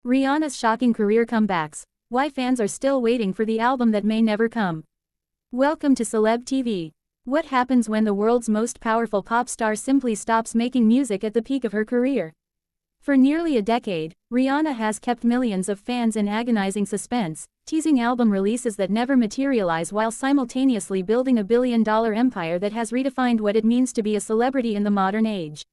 Rihanna's shocking career comebacks. Why fans are still waiting for the album that may never come. Welcome to Celeb TV. What happens when the world's most powerful pop star simply stops making music at the peak of her career? For nearly a decade, Rihanna has kept millions of fans in agonizing suspense, teasing album releases that never materialize while simultaneously building a billion-dollar empire that has redefined what it means to be a celebrity in the modern age.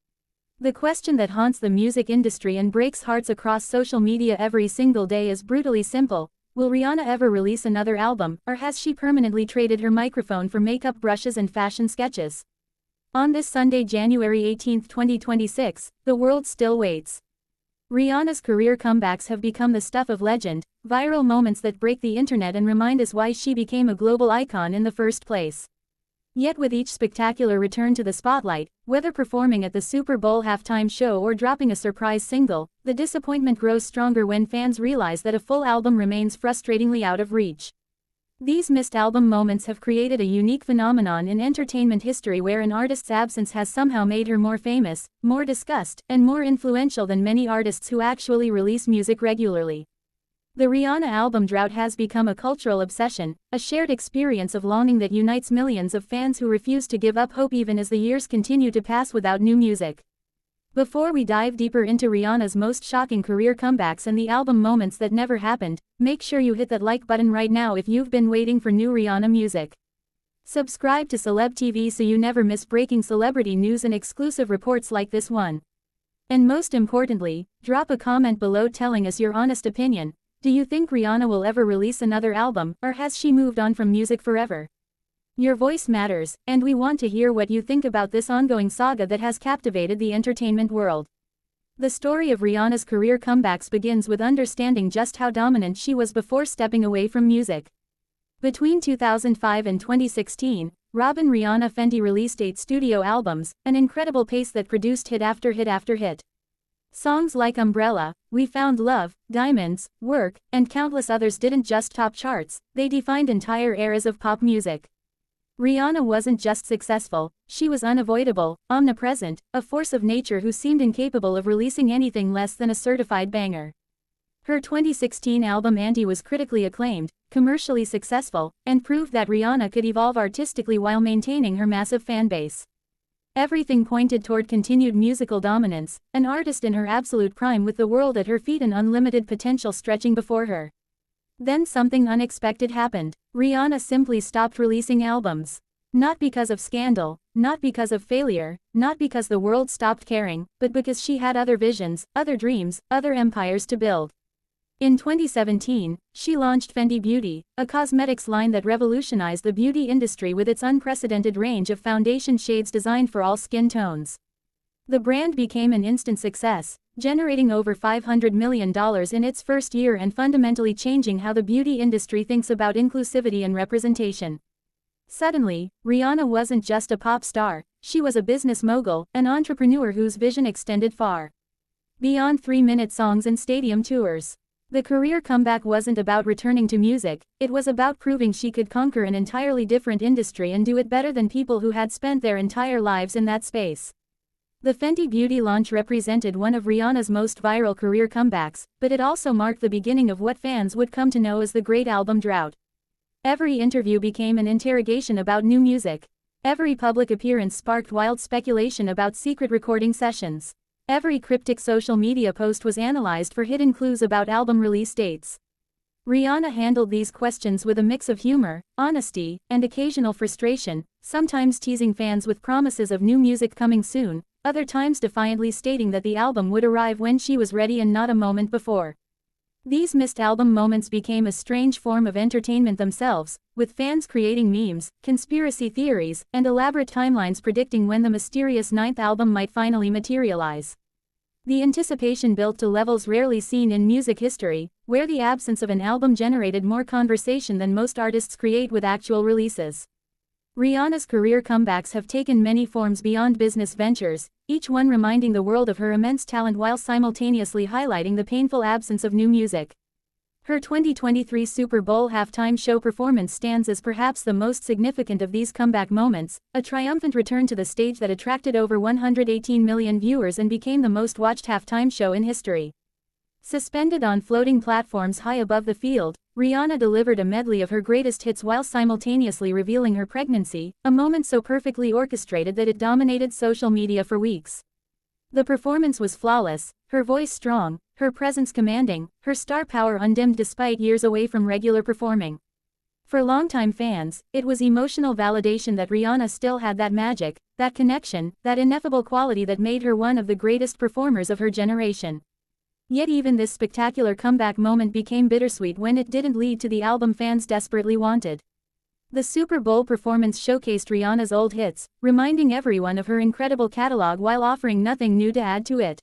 The question that haunts the music industry and breaks hearts across social media every single day is brutally simple: will Rihanna ever release another album, or has she permanently traded her microphone for makeup brushes and fashion sketches? On this Sunday, January 18, 2026, the world still waits. Rihanna's career comebacks have become the stuff of legend, viral moments that break the internet and remind us why she became a global icon in the first place. Yet with each spectacular return to the spotlight, whether performing at the Super Bowl halftime show or dropping a surprise single, the disappointment grows stronger when fans realize that a full album remains frustratingly out of reach. These missed album moments have created a unique phenomenon in entertainment history where an artist's absence has somehow made her more famous, more discussed, and more influential than many artists who actually release music regularly. The Rihanna album drought has become a cultural obsession, a shared experience of longing that unites millions of fans who refuse to give up hope even as the years continue to pass without new music. Before we dive deeper into Rihanna's most shocking career comebacks and the album moments that never happened, make sure you hit that like button right now if you've been waiting for new Rihanna music. Subscribe to Celeb TV so you never miss breaking celebrity news and exclusive reports like this one. And most importantly, drop a comment below telling us your honest opinion. Do you think Rihanna will ever release another album, or has she moved on from music forever? Your voice matters, and we want to hear what you think about this ongoing saga that has captivated the entertainment world. The story of Rihanna's career comebacks begins with understanding just how dominant she was before stepping away from music. Between 2005 and 2016, Rihanna Fenty released 8 studio albums, an incredible pace that produced hit after hit after hit. Songs like Umbrella, We Found Love, Diamonds, Work, and countless others didn't just top charts, they defined entire eras of pop music. Rihanna wasn't just successful, she was unavoidable, omnipresent, a force of nature who seemed incapable of releasing anything less than a certified banger. Her 2016 album Anti was critically acclaimed, commercially successful, and proved that Rihanna could evolve artistically while maintaining her massive fanbase. Everything pointed toward continued musical dominance, an artist in her absolute prime with the world at her feet and unlimited potential stretching before her. Then something unexpected happened. Rihanna simply stopped releasing albums. Not because of scandal, not because of failure, not because the world stopped caring, but because she had other visions, other dreams, other empires to build. In 2017, she launched Fenty Beauty, a cosmetics line that revolutionized the beauty industry with its unprecedented range of foundation shades designed for all skin tones. The brand became an instant success, generating over $500 million in its first year and fundamentally changing how the beauty industry thinks about inclusivity and representation. Suddenly, Rihanna wasn't just a pop star, she was a business mogul, an entrepreneur whose vision extended far beyond 3-minute songs and stadium tours. The career comeback wasn't about returning to music, it was about proving she could conquer an entirely different industry and do it better than people who had spent their entire lives in that space. The Fenty Beauty launch represented one of Rihanna's most viral career comebacks, but it also marked the beginning of what fans would come to know as the Great Album Drought. Every interview became an interrogation about new music. Every public appearance sparked wild speculation about secret recording sessions. Every cryptic social media post was analyzed for hidden clues about album release dates. Rihanna handled these questions with a mix of humor, honesty, and occasional frustration, sometimes teasing fans with promises of new music coming soon, other times defiantly stating that the album would arrive when she was ready and not a moment before. These missed album moments became a strange form of entertainment themselves, with fans creating memes, conspiracy theories, and elaborate timelines predicting when the mysterious 9th album might finally materialize. The anticipation built to levels rarely seen in music history, where the absence of an album generated more conversation than most artists create with actual releases. Rihanna's career comebacks have taken many forms beyond business ventures, each one reminding the world of her immense talent while simultaneously highlighting the painful absence of new music. Her 2023 Super Bowl halftime show performance stands as perhaps the most significant of these comeback moments, a triumphant return to the stage that attracted over 118 million viewers and became the most watched halftime show in history. Suspended on floating platforms high above the field, Rihanna delivered a medley of her greatest hits while simultaneously revealing her pregnancy, a moment so perfectly orchestrated that it dominated social media for weeks. The performance was flawless, her voice strong, her presence commanding, her star power undimmed despite years away from regular performing. For longtime fans, it was emotional validation that Rihanna still had that magic, that connection, that ineffable quality that made her one of the greatest performers of her generation. Yet even this spectacular comeback moment became bittersweet when it didn't lead to the album fans desperately wanted. The Super Bowl performance showcased Rihanna's old hits, reminding everyone of her incredible catalog while offering nothing new to add to it.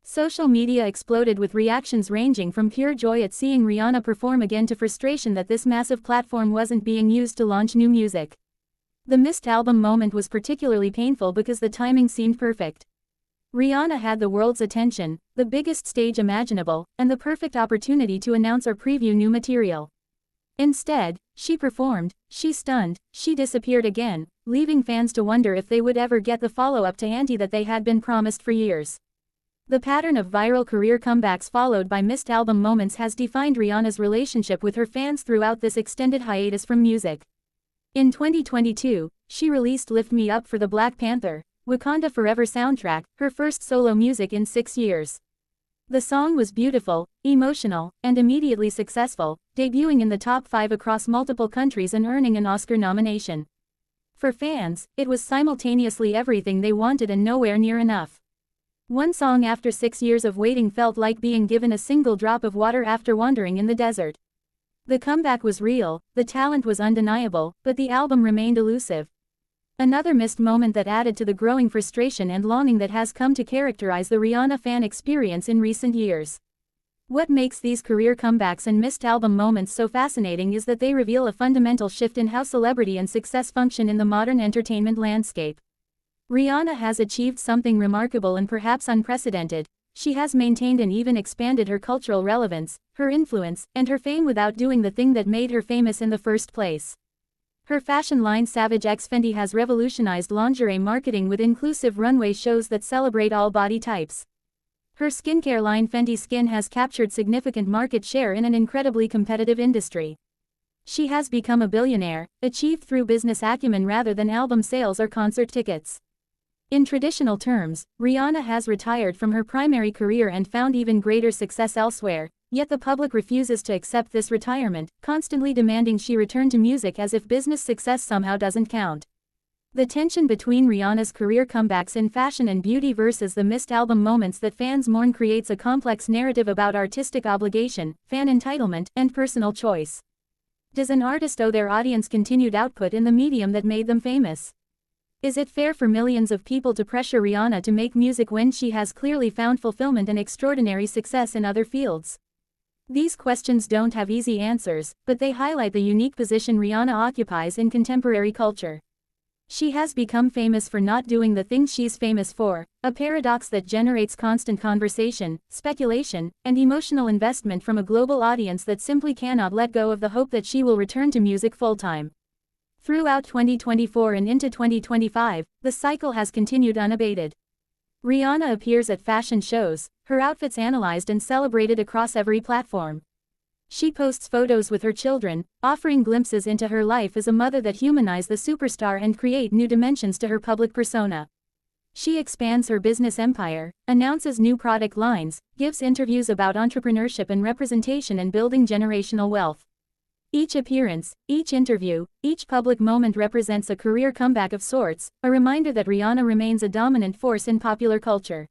Social media exploded with reactions ranging from pure joy at seeing Rihanna perform again to frustration that this massive platform wasn't being used to launch new music. The missed album moment was particularly painful because the timing seemed perfect. Rihanna had the world's attention, the biggest stage imaginable, and the perfect opportunity to announce or preview new material. Instead, she performed, she stunned, she disappeared again, leaving fans to wonder if they would ever get the follow-up to Auntie that they had been promised for years. The pattern of viral career comebacks followed by missed album moments has defined Rihanna's relationship with her fans throughout this extended hiatus from music. In 2022, she released Lift Me Up for the Black Panther, Wakanda Forever soundtrack, her first solo music in 6 years. The song was beautiful, emotional, and immediately successful, debuting in the top 5 across multiple countries and earning an Oscar nomination. For fans, it was simultaneously everything they wanted and nowhere near enough. One song after 6 years of waiting felt like being given a single drop of water after wandering in the desert. The comeback was real, the talent was undeniable, but the album remained elusive. Another missed moment that added to the growing frustration and longing that has come to characterize the Rihanna fan experience in recent years. What makes these career comebacks and missed album moments so fascinating is that they reveal a fundamental shift in how celebrity and success function in the modern entertainment landscape. Rihanna has achieved something remarkable and perhaps unprecedented. She has maintained and even expanded her cultural relevance, her influence, and her fame without doing the thing that made her famous in the first place. Her fashion line Savage X Fenty has revolutionized lingerie marketing with inclusive runway shows that celebrate all body types. Her skincare line Fenty Skin has captured significant market share in an incredibly competitive industry. She has become a billionaire, achieved through business acumen rather than album sales or concert tickets. In traditional terms, Rihanna has retired from her primary career and found even greater success elsewhere, yet the public refuses to accept this retirement, constantly demanding she return to music as if business success somehow doesn't count. The tension between Rihanna's career comebacks in fashion and beauty versus the missed album moments that fans mourn creates a complex narrative about artistic obligation, fan entitlement, and personal choice. Does an artist owe their audience continued output in the medium that made them famous? Is it fair for millions of people to pressure Rihanna to make music when she has clearly found fulfillment and extraordinary success in other fields? These questions don't have easy answers, but they highlight the unique position Rihanna occupies in contemporary culture. She has become famous for not doing the things she's famous for, a paradox that generates constant conversation, speculation, and emotional investment from a global audience that simply cannot let go of the hope that she will return to music full-time. Throughout 2024 and into 2025, the cycle has continued unabated. Rihanna appears at fashion shows, her outfits analyzed and celebrated across every platform. She posts photos with her children, offering glimpses into her life as a mother that humanize the superstar and create new dimensions to her public persona. She expands her business empire, announces new product lines, gives interviews about entrepreneurship and representation and building generational wealth. Each appearance, each interview, each public moment represents a career comeback of sorts, a reminder that Rihanna remains a dominant force in popular culture.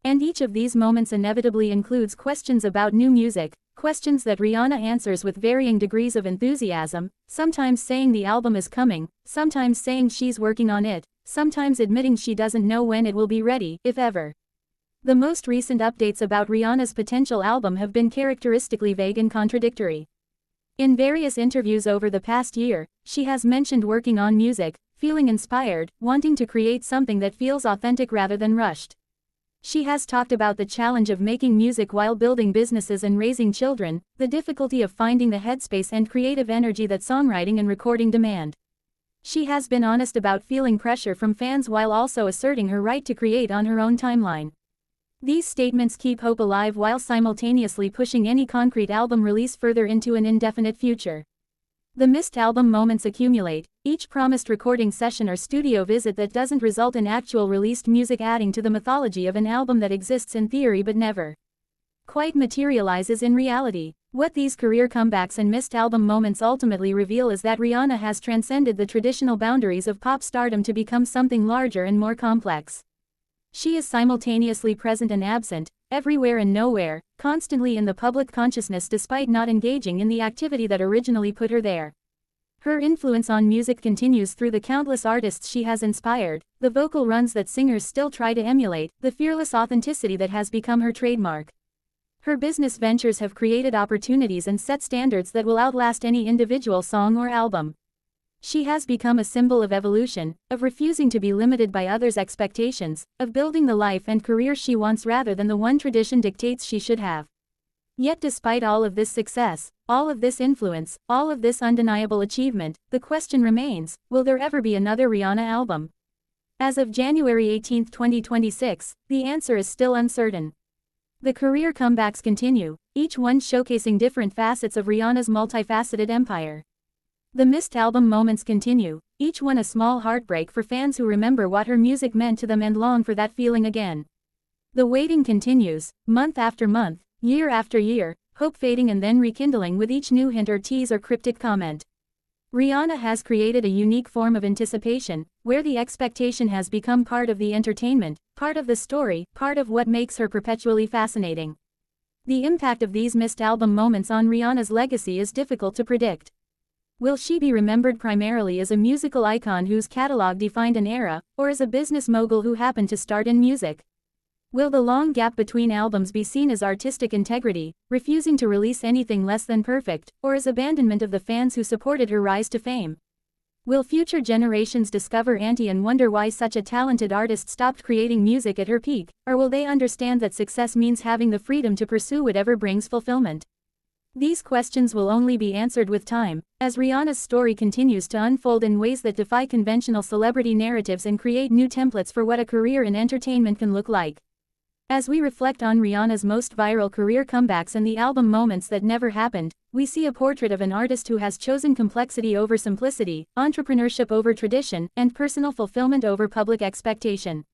And each of these moments inevitably includes questions about new music, questions that Rihanna answers with varying degrees of enthusiasm, sometimes saying the album is coming, sometimes saying she's working on it, sometimes admitting she doesn't know when it will be ready, if ever. The most recent updates about Rihanna's potential album have been characteristically vague and contradictory. In various interviews over the past year, she has mentioned working on music, feeling inspired, wanting to create something that feels authentic rather than rushed. She has talked about the challenge of making music while building businesses and raising children, the difficulty of finding the headspace and creative energy that songwriting and recording demand. She has been honest about feeling pressure from fans while also asserting her right to create on her own timeline. These statements keep hope alive while simultaneously pushing any concrete album release further into an indefinite future. The missed album moments accumulate, each promised recording session or studio visit that doesn't result in actual released music, adding to the mythology of an album that exists in theory but never quite materializes in reality. What these career comebacks and missed album moments ultimately reveal is that Rihanna has transcended the traditional boundaries of pop stardom to become something larger and more complex. She is simultaneously present and absent, everywhere and nowhere, constantly in the public consciousness despite not engaging in the activity that originally put her there. Her influence on music continues through the countless artists she has inspired, the vocal runs that singers still try to emulate, the fearless authenticity that has become her trademark. Her business ventures have created opportunities and set standards that will outlast any individual song or album. She has become a symbol of evolution, of refusing to be limited by others' expectations, of building the life and career she wants rather than the one tradition dictates she should have. Yet despite all of this success, all of this influence, all of this undeniable achievement, the question remains, will there ever be another Rihanna album? As of January 18, 2026, the answer is still uncertain. The career comebacks continue, each one showcasing different facets of Rihanna's multifaceted empire. The missed album moments continue, each one a small heartbreak for fans who remember what her music meant to them and long for that feeling again. The waiting continues, month after month, year after year, hope fading and then rekindling with each new hint or tease or cryptic comment. Rihanna has created a unique form of anticipation, where the expectation has become part of the entertainment, part of the story, part of what makes her perpetually fascinating. The impact of these missed album moments on Rihanna's legacy is difficult to predict. Will she be remembered primarily as a musical icon whose catalog defined an era, or as a business mogul who happened to start in music? Will the long gap between albums be seen as artistic integrity, refusing to release anything less than perfect, or as abandonment of the fans who supported her rise to fame? Will future generations discover Auntie and wonder why such a talented artist stopped creating music at her peak, or will they understand that success means having the freedom to pursue whatever brings fulfillment? These questions will only be answered with time, as Rihanna's story continues to unfold in ways that defy conventional celebrity narratives and create new templates for what a career in entertainment can look like. As we reflect on Rihanna's most viral career comebacks and the album moments that never happened, we see a portrait of an artist who has chosen complexity over simplicity, entrepreneurship over tradition, and personal fulfillment over public expectation.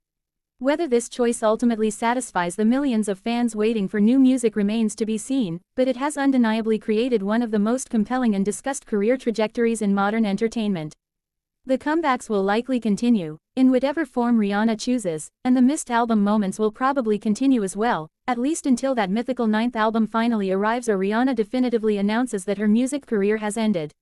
Whether this choice ultimately satisfies the millions of fans waiting for new music remains to be seen, but it has undeniably created one of the most compelling and discussed career trajectories in modern entertainment. The comebacks will likely continue, in whatever form Rihanna chooses, and the missed album moments will probably continue as well, at least until that mythical 9th album finally arrives or Rihanna definitively announces that her music career has ended.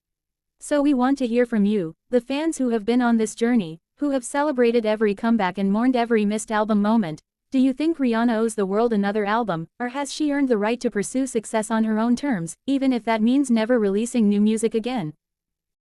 So we want to hear from you, the fans who have been on this journey, who have celebrated every comeback and mourned every missed album moment. Do you think Rihanna owes the world another album, or has she earned the right to pursue success on her own terms, even if that means never releasing new music again?